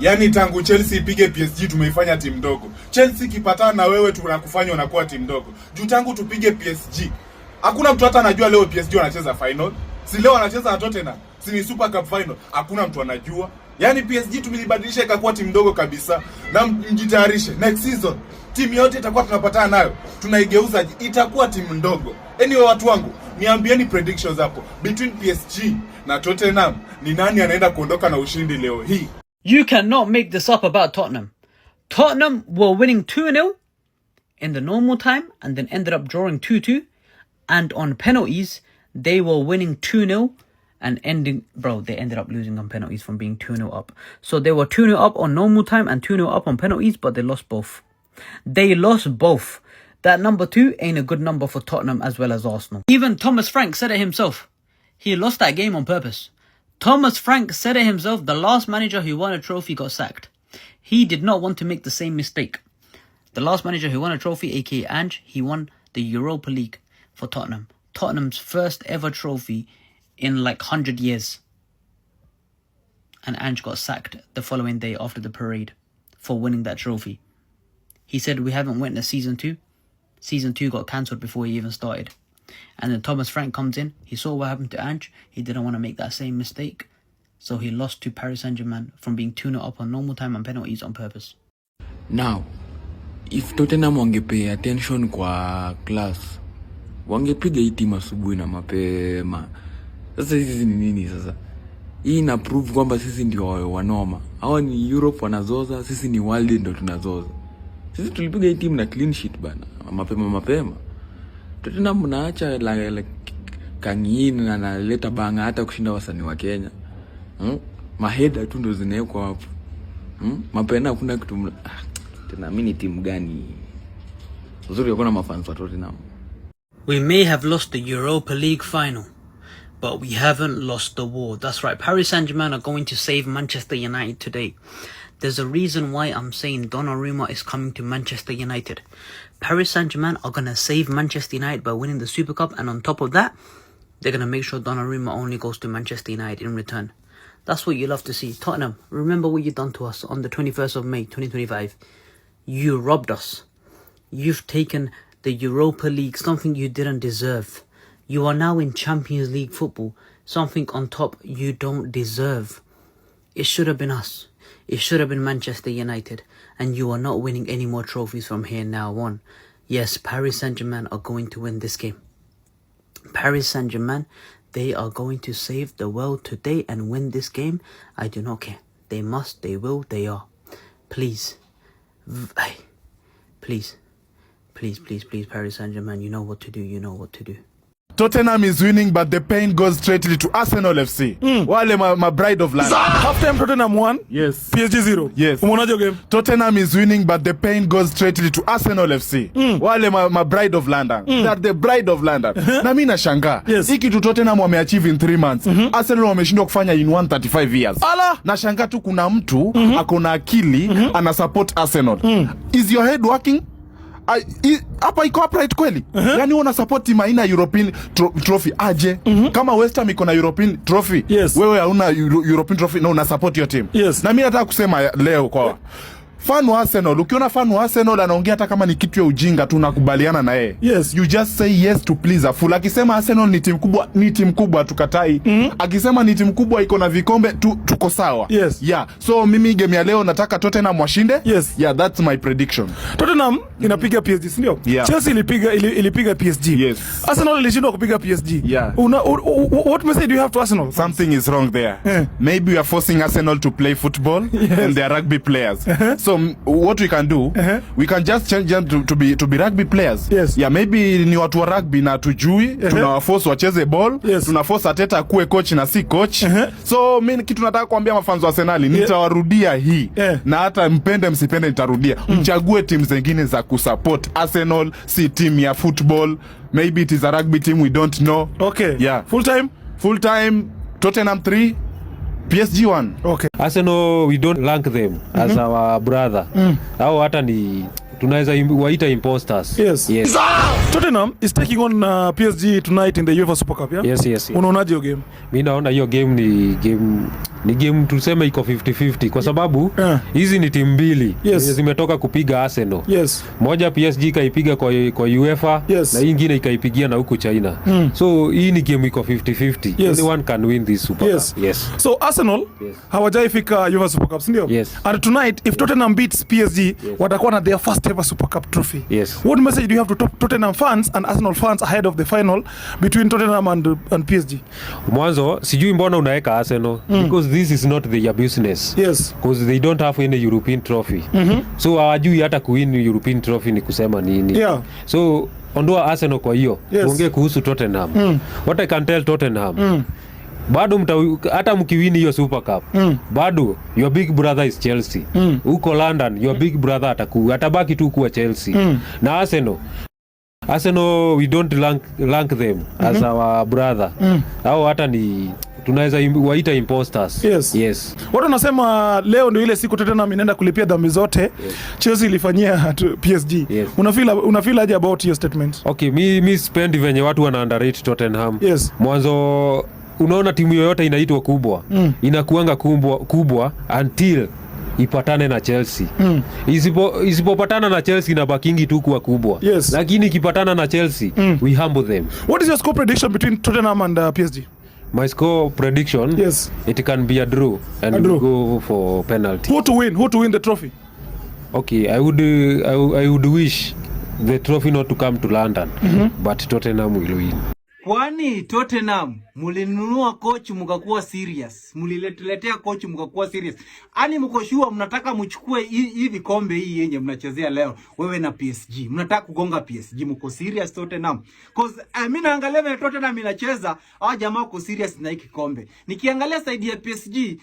Yani tangu Chelsea ipige PSG tumeifanya timu ndogo. Chelsea kipatana na wewe tunakufanya unakuwa timu ndogo. Juu tangu tupige PSG, hakuna mtu hata anajua leo PSG wanacheza final. Si leo wanacheza na Tottenham. Si ni Super Cup final. Hakuna mtu anajua. Yani PSG tumelibadilisha ikakuwa timu ndogo kabisa. Na mjitayarishe next season timu yote itakuwa tunapatana nayo, tunaigeuza itakuwa timu ndogo. Anyway watu wangu, niambieni predictions hapo between PSG na Tottenham, ni nani anaenda kuondoka na ushindi leo hii? You cannot make this up about Tottenham. Tottenham were winning 2-0 in the normal time and then ended up drawing 2-2, and on penalties they were winning 2-0 and they ended up losing on penalties from being 2-0 up. So they were 2-0 up on normal time and 2-0 up on penalties, but they lost both. They lost both. That number 2 ain't a good number for Tottenham as well as Arsenal. Even Thomas Frank said it himself. He lost that game on purpose. Thomas Frank said it himself. The last manager who won a trophy got sacked. He did not want to make the same mistake. The last manager who won a trophy, aka Ange, he won the Europa League for Tottenham. Tottenham's first ever trophy in like 100 years. And Ange got sacked the following day after the parade for winning that trophy. He said, we haven't witnessed season 2. Season 2 got cancelled before he even started. And then Thomas Frank comes in. He saw what happened to Ange. He didn't want to make that same mistake. So he lost to Paris Saint-Germain from being 2-0 up on normal time and penalties on purpose. Now, if Tottenham wangepe attention kwa class, wangepiga hii timu asubuhi na mapema. Sasa hizi ni nini sasa? Hii ina prove kwamba sisi ndio wanoma. Hawa ni Europe wanazoza, sisi ni world ndio tunazoza. Sisi tulipiga hii timu na clean sheet bana. Mapema. Tottenham mnaacha la kangini na naleta banga hata kushinda wasanii wa Kenya. Maheda tu ndo zinawekwa hapo. Mapena hakuna kitu. Tena mimi ni timu gani? Uzuri yakona mafans wa Tottenham. We may have lost the Europa League final, but we haven't lost the war. That's right. Paris Saint-Germain are going to save Manchester United today. There's a reason why I'm saying Donnarumma is coming to Manchester United. Paris Saint-Germain are going to save Manchester United by winning the Super Cup, and on top of that, they're going to make sure Donnarumma only goes to Manchester United in return. That's what you love to see. Tottenham, remember what you've done to us on the 21st of May, 2025. You robbed us. You've taken the Europa League, something you didn't deserve. You are now in Champions League football, something on top you don't deserve. It should have been us. It should have been Manchester United, and you are not winning any more trophies from here now on. Yes, Paris Saint-Germain are going to win this game. Paris Saint-Germain, they are going to save the world today and win this game. I do not care. They must, they will, they are. Please, please, Paris Saint-Germain, you know what to do. Tottenham is winning, but the pain goes straight to Arsenal FC. Wale my bride of land. Half time Tottenham 1. Yes. PSG 0. Yes. Umeonaje game? Tottenham is winning, but the pain goes straight to Arsenal FC. Wale my bride of London. They're the bride of London. Na mimi nashangaa. Yes. Hiki tu Tottenham wameachieve in 3 months. Arsenal wameshindwa kufanya in 135 years. Ala! Nashangaa tu kuna mtu akona akili ana support Arsenal. Is your head working? Hapa iko upright kweli? Yani una support team ina European trophy aje? Kama West Ham iko na European trophy, yes. Wewe hauna European trophy na una support your team. Yes. Na mimi nataka kusema leo kwa fan wa Arsenal, ukiona fan wa Arsenal anaongea hata kama ni kitu ya ujinga tu nakubaliana na yeye. Yes. You just say yes to please a fool. Akisema Arsenal ni timu kubwa tukatai. Akisema ni timu kubwa iko na vikombe tuko sawa. Yes. Yeah. So mimi game ya leo nataka Tottenham washinde. Yes. Yeah, that's my prediction. Tottenham inapiga PSG, si ndio? Yeah. Chelsea ilipiga PSG. Yes. Arsenal ilishindwa kupiga PSG. Yeah. What message do you have to Arsenal? Something is wrong there. Maybe we are forcing Arsenal to play football. Yes. And they are rugby players. So what we can do, we can just change them to be rugby players. Yes. Yeah, maybe ni watu wa rugby na tujui, tunawaforce wacheze ball, yes. Tunaforce Ateta akuwe coach na si coach. So mimi kitu nataka kuambia mafans wa Arsenal, nitawarudia hii. Na hata mpende msipende nitarudia. Mchague timu zingine za kusupport. Arsenal si team ya football. Maybe it is a rugby team, we don't know. Okay. Yeah. Full time Tottenham 3, PSG 1. Okay. Arsenal, we don't rank them as our brother. Hao hata ni tunaweza waita imposters. Yes. Yes. Tottenham is taking on PSG tonight in the UEFA Super Cup, yeah? Yes. Unaonaje hiyo game? Mi naona hiyo game ni game tuseme iko 50-50 kwa sababu hizi ni timu mbili zimetoka kupiga Arsenal. Yes. Moja PSG ikaipiga kwa UEFA na hii nyingine ikaipigia na huko China. So hii ni game iko 50-50. Anyone can win this Super Cup. Yes. So Arsenal hawajaifika UEFA Super Cup, ndio? Yes. And tonight if Tottenham beats PSG, watakuwa na their first ever Super Cup trophy. Yes. What message do you have to Tottenham fans and Arsenal fans ahead of the final between Tottenham and PSG? Mwanzo sijui mbona unaweka Arsenal because this is not their business. Yes. Because they don't have any European trophy. So hawajui hata kuwin European trophy ni kusema nini. Yeah. So ondoa Arsenal kwa hiyo. Tuongee kuhusu Tottenham. What I can tell Tottenham. Bado hata mkiwini hiyo Super Cup. Bado your big brother is Chelsea. Uko London your big brother atabaki tu kuwa Chelsea. Na Arsenal we don't rank them as our brother. Au hata ni tunaweza waita imposters. Yes. Watu wanasema leo ndio ile siku Tottenham inaenda kulipia dhambi zote Chelsea ilifanyia PSG. Unafeel aje about your statement? Okay, mi spend venye watu wana underrate Tottenham. Mwanzo unaona timu yoyote inaitwa kubwa inakuanga kubwa until ipatane na Chelsea. Isipopatana na Chelsea na bakingi tu kuwa kubwa. Lakini ikipatana na Chelsea we humble them. What is your score prediction between Tottenham and PSG? My score prediction, it can be a draw and we go for penalty. Who to win the trophy? Okay, I would wish the trophy not to come to London, but Tottenham will win. Kwani Tottenham mulinunua coach mkakuwa serious. Muliletea coach mkakuwa serious. Ani mko sure mnataka mchukue hivi kombe hii yenye mnachezea leo wewe na PSG. Mnataka kugonga PSG, mko serious Tottenham? Cause mimi naangalia vile Tottenham inacheza, hao jamaa wako serious na hiki kombe. Nikiangalia side ya PSG,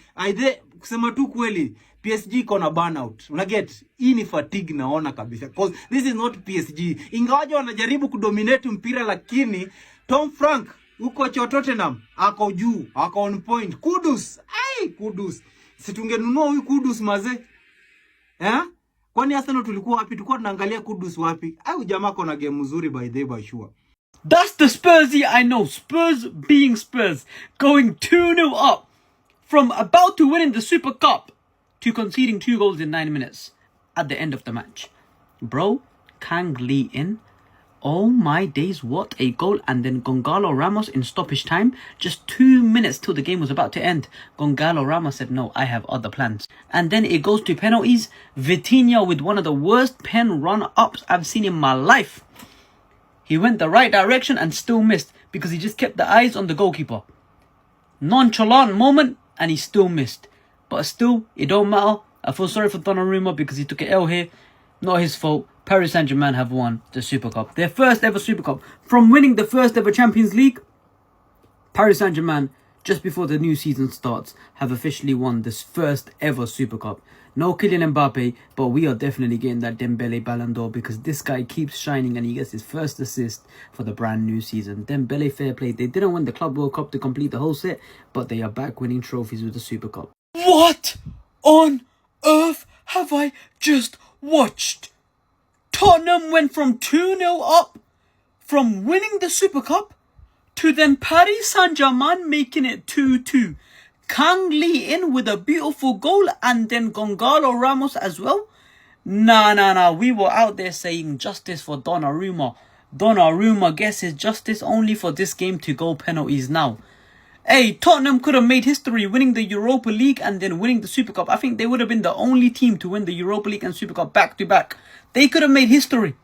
kusema tu kweli PSG iko na burnout. Unaget? Hii ni fatigue naona kabisa. Cause this is not PSG. Ingawaje wanajaribu kudominate mpira lakini Tom Frank uko cha Tottenham ako juu, ako on point. Kudus. Kudus. Situngenunua huyu Kudus maze. Kwani Arsenal tulikuwa wapi? Tulikuwa tunaangalia Kudus wapi? Jamaa kona game nzuri by sure. That's the Spursy I know. Spurs being Spurs. Going 2-0 up. From about to winning the Super Cup to conceding 2 goals in 9 minutes at the end of the match. Bro, Kang Lee in. Oh my days, what a goal. And then Gonzalo Ramos in stoppage time. Just 2 minutes till the game was about to end. Gonzalo Ramos said, no, I have other plans. And then it goes to penalties. Vitinha with one of the worst pen run-ups I've seen in my life. He went the right direction and still missed because he just kept the eyes on the goalkeeper. Nonchalant moment and he still missed. But still, it don't matter. I feel sorry for Donnarumma because he took an L here. Not his fault. Paris Saint-Germain have won the Super Cup. Their first ever Super Cup. From winning the first ever Champions League, Paris Saint-Germain, just before the new season starts, have officially won this first ever Super Cup. No Kylian Mbappe, but we are definitely getting that Dembele Ballon d'Or because this guy keeps shining and he gets his first assist for the brand new season. Dembele, fair play. They didn't win the Club World Cup to complete the whole set, but they are back winning trophies with the Super Cup. What on earth have I just watched? Tottenham went from 2-0 up from winning the Super Cup to then Paris Saint-Germain making it 2-2. Kang Lee in with a beautiful goal and then Gonzalo Ramos as well. Nah. We were out there saying justice for Donnarumma. Donnarumma gets his justice only for this game to go penalties now. Hey, Tottenham could have made history winning the Europa League and then winning the Super Cup. I think they would have been the only team to win the Europa League and Super Cup back to back. They could have made history.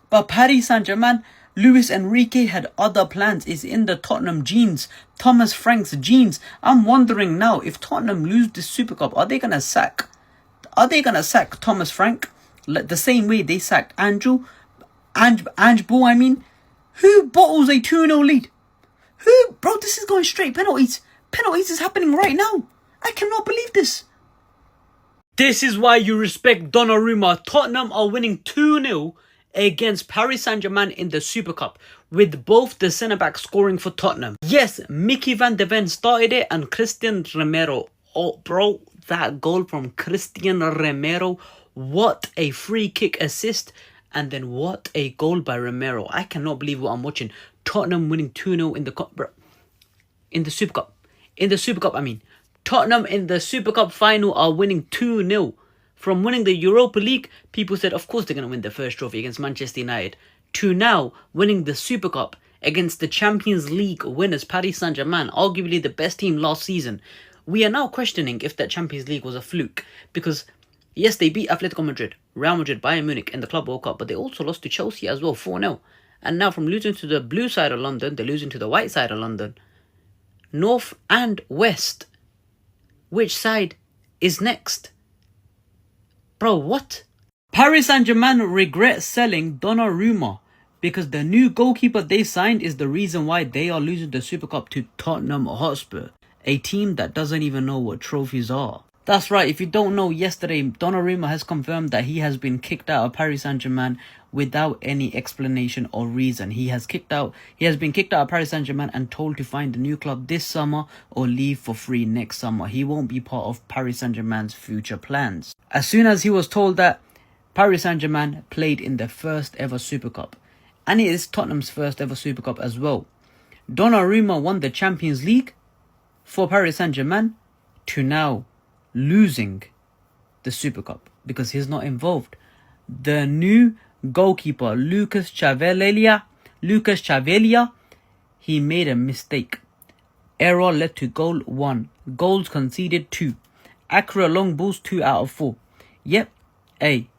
But Paris Saint-Germain, Luis Enrique had other plans. It's in the Tottenham genes. Thomas Frank's genes. I'm wondering now, if Tottenham lose this Super Cup, are they going to sack Thomas Frank? The same way they sacked Ange Bull, I mean. Who bottles a 2-0 lead? Who? Bro, this is going straight penalties. Penalties is happening right now. I cannot believe this. This is why you respect Donnarumma. Tottenham are winning 2-0 against Paris Saint-Germain in the Super Cup, with both the centre-backs scoring for Tottenham. Yes, Mickey van de Ven started it and Christian Romero. Oh, bro, that goal from Christian Romero. What a free kick assist. And then what a goal by Romero. I cannot believe what I'm watching. Tottenham winning 2-0 in the cup, bro. In the Super Cup. In the Super Cup, I mean. Tottenham in the Super Cup final are winning 2-0. From winning the Europa League, people said, of course they're going to win the first trophy against Manchester United. To now winning the Super Cup against the Champions League winners, Paris Saint-Germain, arguably the best team last season. We are now questioning if that Champions League was a fluke. Because, yes, they beat Atletico Madrid, Real Madrid, Bayern Munich in the Club World Cup, but they also lost to Chelsea as well, 4-0. And now from losing to the blue side of London, they're losing to the white side of London. North and West. Which side is next? Bro, what? Paris Saint-Germain regret selling Donnarumma because the new goalkeeper they signed is the reason why they are losing the Super Cup to Tottenham Hotspur, a team that doesn't even know what trophies are. That's right, if you don't know, yesterday Donnarumma has confirmed that he has been kicked out of Paris Saint-Germain without any explanation or reason. He has been kicked out of Paris Saint-Germain and told to find a new club this summer or leave for free next summer. He won't be part of Paris Saint-Germain's future plans. As soon as he was told that, Paris Saint-Germain played in their first ever Super Cup. And it is Tottenham's first ever Super Cup as well. Donnarumma won the Champions League for Paris Saint-Germain to now losing the Super Cup because he's not involved. The new goalkeeper, Lucas Chavelia, he made a mistake. Error led to goal 1. Goals conceded 2. Accurate long balls 2 out of 4. Yep. Hey,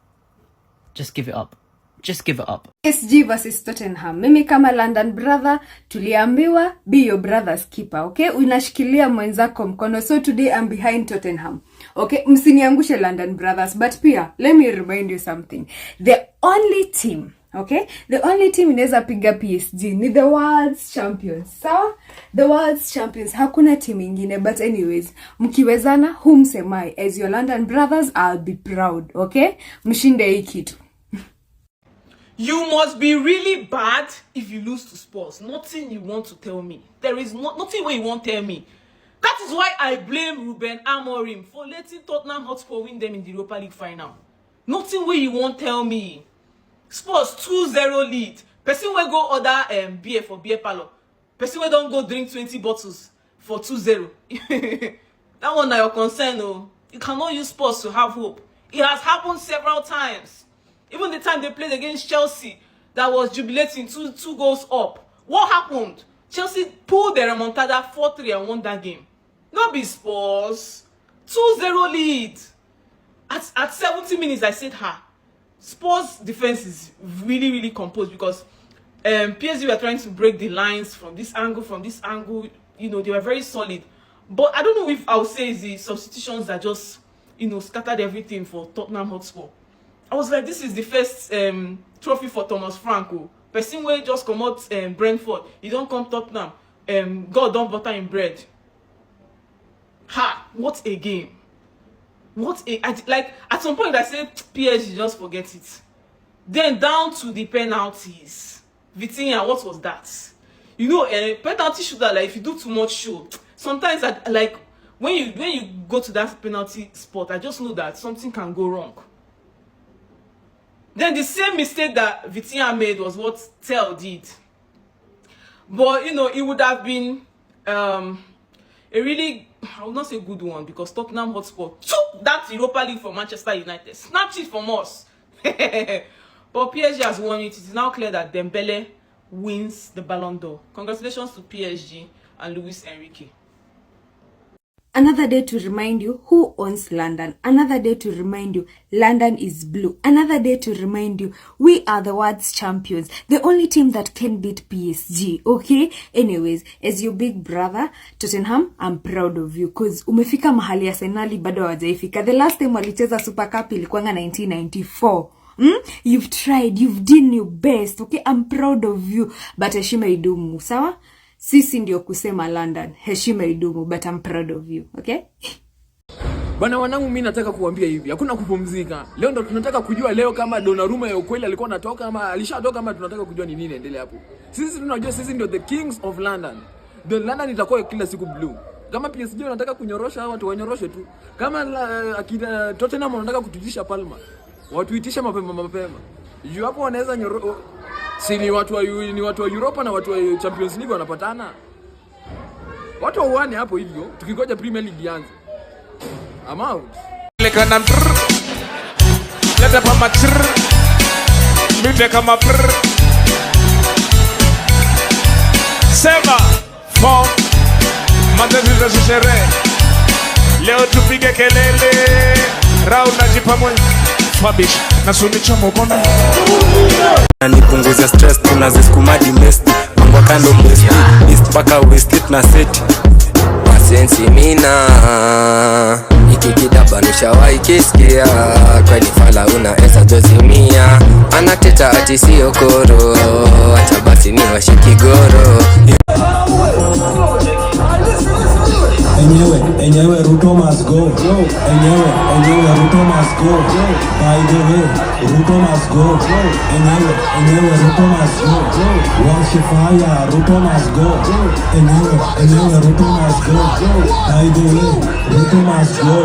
just give it up. Just give it up. PSG versus Tottenham. Mimi kama London brother tuliambiwa be your brother's keeper, okay? Unashikilia mwenzako mkono. So today I'm behind Tottenham. Okay? Msiniangushe London brothers, but pia let me remind you something. The only team, okay? The only team inaweza piga PSG ni the world's champions. Sawa? The world's champions. Hakuna team ingine, but anyways, mkiwezana humsemai. As your London brothers, I'll be proud, okay? Mshinde hii kitu. You must be really bad if you lose to Spurs. Nothing you want to tell me. There is nothing where you won't tell me. That is why I blame Ruben Amorim for letting Tottenham Hotspur win them in the Europa League final. Nothing where you won't tell me. Spurs 2-0 lead. Person will go order beer for beer parlor. Person will don't go drink 20 bottles for 2-0. That one is your concern, oh. You cannot use Spurs to have hope. It has happened several times. Even the time they played against Chelsea, that was jubilating, two goals up. What happened? Chelsea pulled their remontada 4-3 and won that game. Not be Spurs. 2-0 lead. At 70 minutes, I said, Spurs' defense is really, really composed because PSG were trying to break the lines from this angle. You know, they were very solid. But I don't know if I would say it's the substitutions that just, you know, scattered everything for Tottenham Hotspur. I was like, this is the first trophy for Thomas Franco. Person where just come out Brentford. He don't come Tottenham. God don't butter in bread. What a game. Like, at some point I said, PSG, just forget it. Then down to the penalties. Vitinha, what was that? You know, penalty shooter, like, if you do too much show, sometimes, when you go to that penalty spot, I just know that something can go wrong. Then the same mistake that Vitinha made was what Tel did. But, you know, it would have been a really, I would not say good one, because Tottenham Hotspur took that Europa League from Manchester United. Snatched it from us. But PSG has won it. It is now clear that Dembele wins the Ballon d'Or. Congratulations to PSG and Luis Enrique. Another day to remind you who owns London. Another day to remind you London is blue. Another day to remind you we are the world's champions. The only team that can beat PSG. Okay? Anyways, as your big brother, Tottenham, I'm proud of you. Because umefika mahali Arsenal bado hawajaifika. The last time walicheza Super Cup ilikuwanga 1994. You've tried. You've done your best. Okay? I'm proud of you. But heshima idumu. Sawa? Sisi ndio kusema London. Heshima idumu, but I'm proud of you, okay? Bana wanangu, mimi nataka kuambia hivi, hakuna kupumzika. Leo ndo tunataka kujua leo kama Donnarumma ya ukweli alikuwa anatoka ama alishatoka, ama tunataka kujua ni nini inaendelea hapo. Sisi tunajua sisi ndio the kings of London. The London itakuwa kila siku blue. Kama PSG wanataka kunyorosha hawa watu wanyoroshe tu. Kama akina Tottenham wanataka kututisha Palma, watuitisha mapema. Juu hapo wanaweza si ni watu wa Europa na watu wa Champions League wanapatana. Watu waone hapo hivyo tukingoja Premier League ianze. I'm out. Leta pama mite kama sema form matatizo sishere. Leo tupige kelele rau na jipamwe fabish na sunicho mkono nipunguze stress tunazisukuma dimest mambo kando best east paka west na set sensi mina ikikitabanisha waikisikia kweli fala unaweza dozimia anateta ati sio koro acha basi ni washikigoro enyewe Ruto must go enyewe Ruto must go by the way Ruto must go enyewe Ruto must go wash fire Ruto must go enyewe Ruto must go by the way Ruto must go